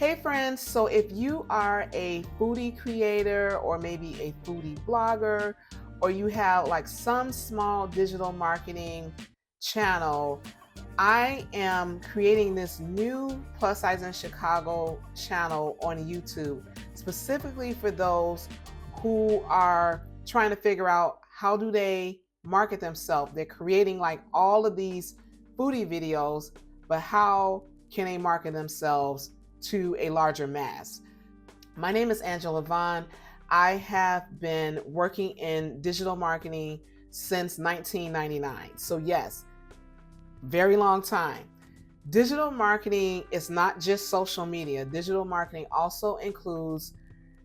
Hey friends, so if you are a foodie creator or maybe a foodie blogger, or you have like some small digital marketing channel, I am creating this new Plus Size in Chicago channel on YouTube specifically for those who are trying to figure out how do they market themselves. They're creating like all of these foodie videos, but how can they market themselves to a larger mass? My name is Angela Vaughn. I have been working in digital marketing since 1999. So yes, very long time. Digital marketing is not just social media. Digital marketing also includes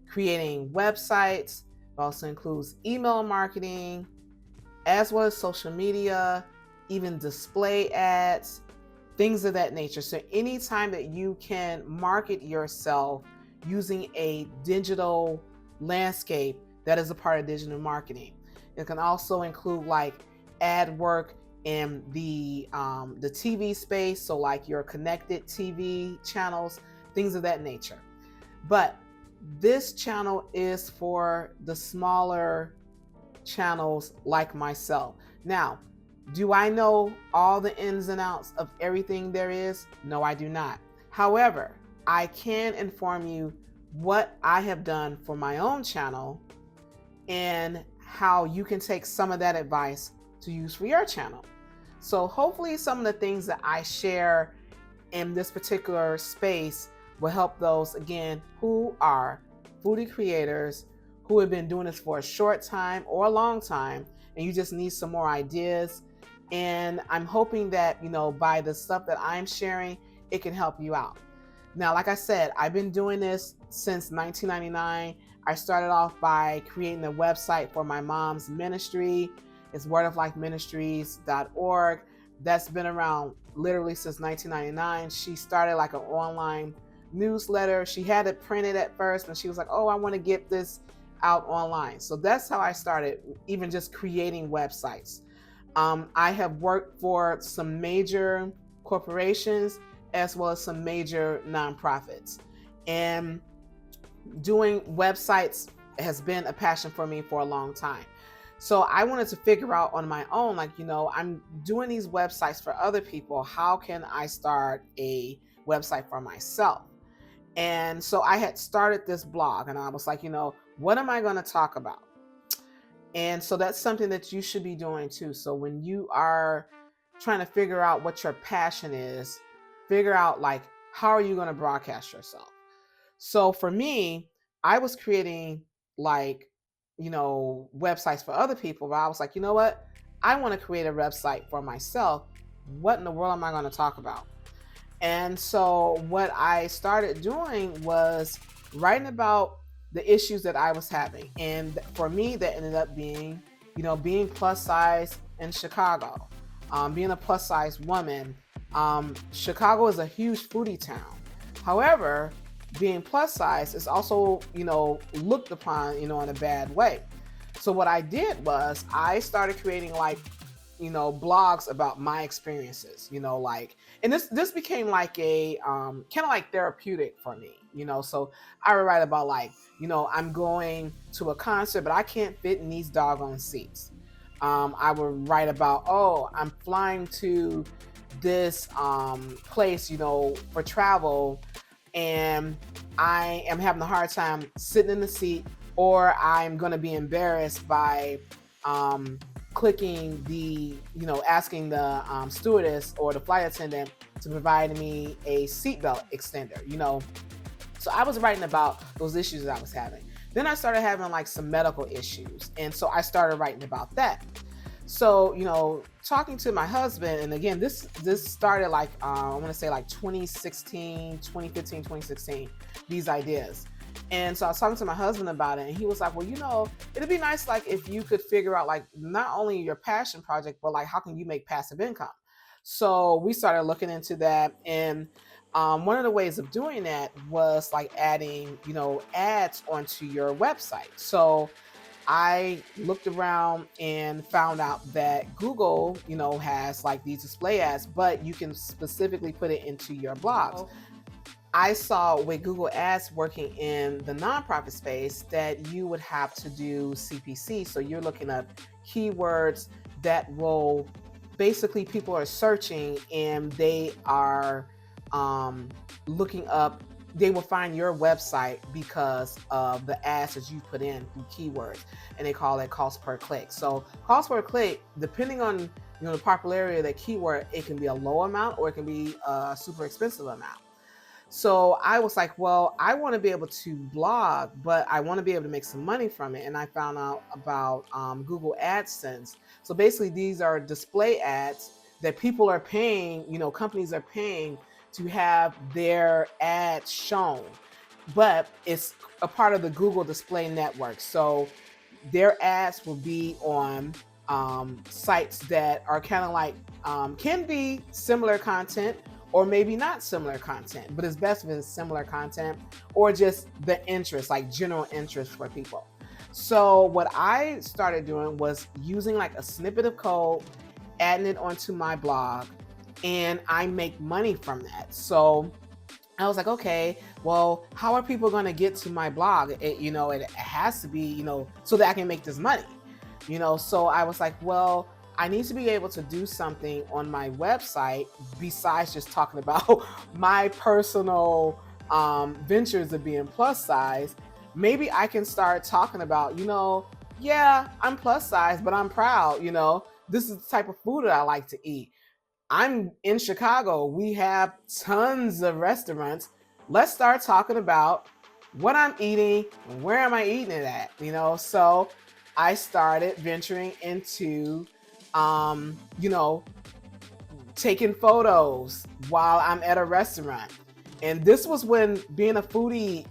creating websites, it also includes email marketing, as well as social media, even display ads, things of that nature. So anytime that you can market yourself using a digital landscape, that is a part of digital marketing. It can also include like ad work in the TV space, so like your connected TV channels, things of that nature. But this channel is for the smaller channels like myself. Now, do I know all the ins and outs of everything there is? No, I do not. However, I can inform you what I have done for my own channel and how you can take some of that advice to use for your channel. So hopefully some of the things that I share in this particular space will help those, again, who are foodie creators who have been doing this for a short time or a long time, and you just need some more ideas. And I'm hoping that, by the stuff that I'm sharing, it can help you out. Now, like I said, I've been doing this since 1999. I started off by creating a website for my mom's ministry. It's wordoflifeministries.org. That's been around literally since 1999. She started like an online newsletter. She had it printed at first, and she was like, oh, I want to get this out online. So that's how I started, even just creating websites. I have worked for some major corporations as well as some major nonprofits. And doing websites has been a passion for me for a long time. So I wanted to figure out on my own, I'm doing these websites for other people. How can I start a website for myself? And so I had started this blog and I was like, what am I going to talk about? And so that's something that you should be doing too. So when you are trying to figure out what your passion is, figure out like, how are you going to broadcast yourself? So for me, I was creating websites for other people, but I was like, you know what? I want to create a website for myself. What in the world am I going to talk about? And so what I started doing was writing about the issues that I was having. And for me, that ended up being, being plus size in Chicago, being a plus size woman. Chicago is a huge foodie town. However, being plus size is also, looked upon, in a bad way. So what I did was I started creating blogs about my experiences, and this became like a kind of like therapeutic for me, so I would write about I'm going to a concert, but I can't fit in these doggone seats. I would write about, oh, I'm flying to this place, for travel, and I am having a hard time sitting in the seat, or I'm going to be embarrassed by clicking the, asking the stewardess or the flight attendant to provide me a seatbelt extender, So I was writing about those issues that I was having. Then I started having some medical issues. And so I started writing about that. So, talking to my husband, and again, this started I want to say 2016, 2015, 2016, these ideas. And so I was talking to my husband about it, and he was like, well, it'd be nice if you could figure out not only your passion project, but how can you make passive income? So we started looking into that, and one of the ways of doing that was adding, ads onto your website. So I looked around and found out that Google, has these display ads, but you can specifically put it into your blogs. I saw with Google Ads working in the nonprofit space that you would have to do CPC. So you're looking up keywords that will basically people are searching and they are um, looking up. They will find your website because of the ads that you put in through keywords, and they call it cost per click. So cost per click, depending on the popularity of that keyword, it can be a low amount or it can be a super expensive amount. So I was like, well, I want to be able to blog, but I want to be able to make some money from it. And I found out about Google AdSense. So basically, these are display ads that people are paying, companies are paying to have their ads shown, but it's a part of the Google Display Network. So their ads will be on sites that are kind of like, can be similar content or maybe not similar content, but it's best if it's similar content or just the interest, like general interest for people. So what I started doing was using like a snippet of code, adding it onto my blog, and I make money from that. So I was like, okay, well, how are people going to get to my blog? It has to be, so that I can make this money, So I was like, well, I need to be able to do something on my website besides just talking about my personal ventures of being plus size. Maybe I can start talking about, yeah, I'm plus size, but I'm proud, this is the type of food that I like to eat. I'm in Chicago. We have tons of restaurants. Let's start talking about what I'm eating and where am I eating it at, So I started venturing into, taking photos while I'm at a restaurant. And this was when being a foodie,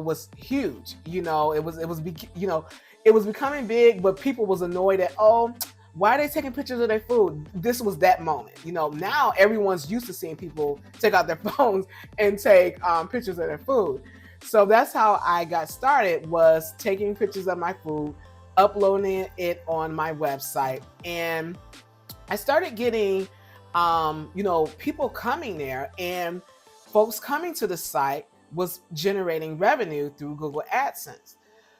was huge. It was becoming big, but people was annoyed at, oh, why are they taking pictures of their food? This was that moment. Now everyone's used to seeing people take out their phones and take pictures of their food. So that's how I got started, was taking pictures of my food, uploading it on my website. And I started getting, people coming there, and folks coming to the site was generating revenue through Google AdSense.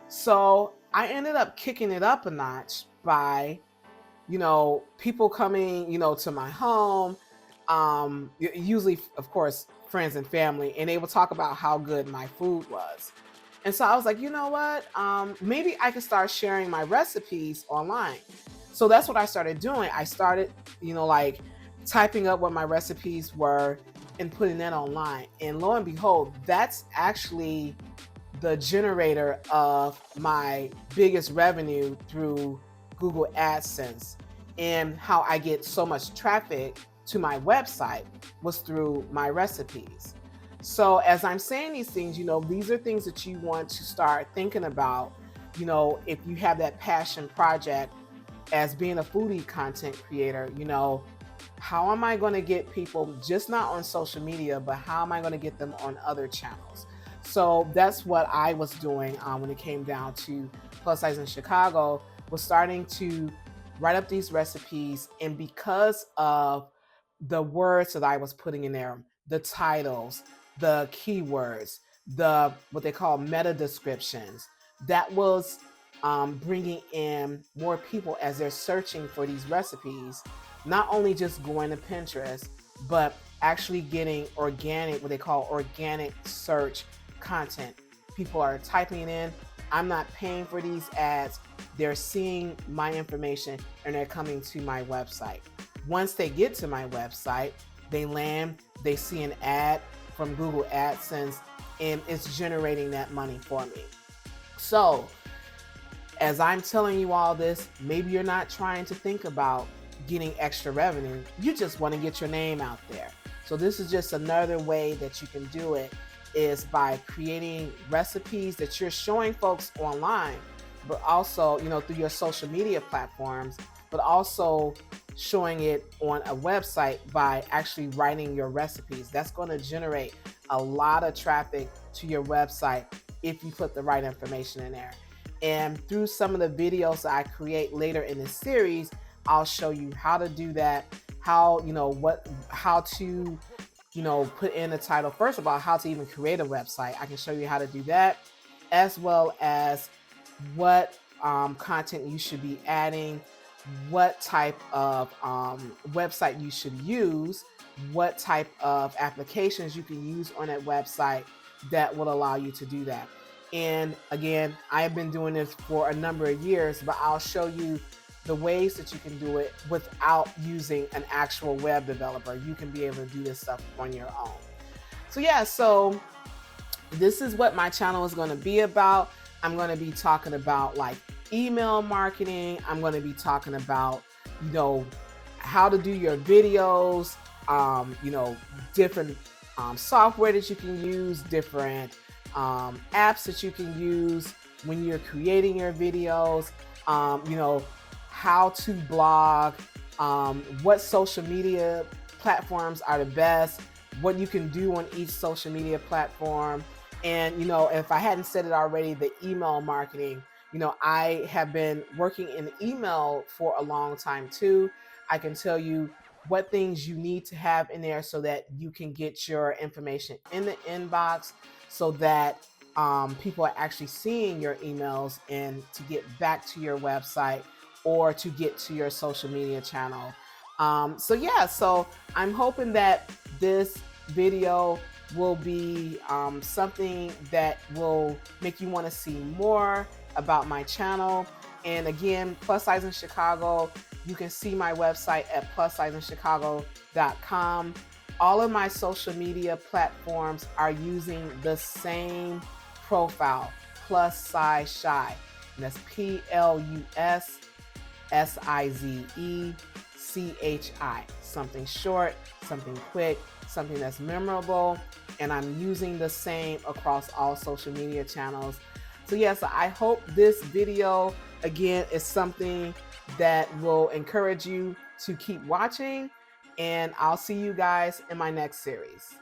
So I ended up kicking it up a notch by people coming, to my home, usually, of course, friends and family, and they would talk about how good my food was. And so I was like, you know what? Maybe I could start sharing my recipes online. So that's what I started doing. I started, like typing up what my recipes were and putting that online. And lo and behold, that's actually the generator of my biggest revenue through Google AdSense. And how I get so much traffic to my website was through my recipes. So as I'm saying these things, these are things that you want to start thinking about, if you have that passion project as being a foodie content creator, how am I going to get people just not on social media, but how am I going to get them on other channels? So that's what I was doing when it came down to plus size in Chicago, was starting to write up these recipes. And because of the words that I was putting in there, the titles, the keywords, the what they call meta descriptions, that was bringing in more people as they're searching for these recipes, not only just going to Pinterest, but actually getting organic, what they call organic search content. People are typing in, I'm not paying for these ads. They're seeing my information and they're coming to my website. Once they get to my website, they land, they see an ad from Google AdSense, and it's generating that money for me. So as I'm telling you all this, maybe you're not trying to think about getting extra revenue. You just want to get your name out there. So this is just another way that you can do it, is by creating recipes that you're showing folks online, but also, through your social media platforms, but also showing it on a website by actually writing your recipes. That's going to generate a lot of traffic to your website if you put the right information in there. And through some of the videos I create later in this series, I'll show you how to do that, how to put in the title first about how to even create a website. I can show you how to do that, as well as what content you should be adding, what type of website you should use, what type of applications you can use on that website that will allow you to do that. And again, I have been doing this for a number of years, but I'll show you the ways that you can do it without using an actual web developer. You can be able to do this stuff on your own. So yeah, so this is what my channel is going to be about. I'm going to be talking about like email marketing. I'm going to be talking about, how to do your videos, different software that you can use, different apps that you can use when you're creating your videos, how to blog, what social media platforms are the best, what you can do on each social media platform. And, if I hadn't said it already, the email marketing, I have been working in email for a long time too. I can tell you what things you need to have in there so that you can get your information in the inbox so that people are actually seeing your emails and to get back to your website or to get to your social media channel. So I'm hoping that this video will be something that will make you want to see more about my channel. And again, Plus Size in Chicago, you can see my website at plussizeinchicago.com. All of my social media platforms are using the same profile, Plus Size Shy. And that's PlusSizeChi. Something short, something quick, something that's memorable. And I'm using the same across all social media channels. So yes, I hope this video, again, is something that will encourage you to keep watching. And I'll see you guys in my next series.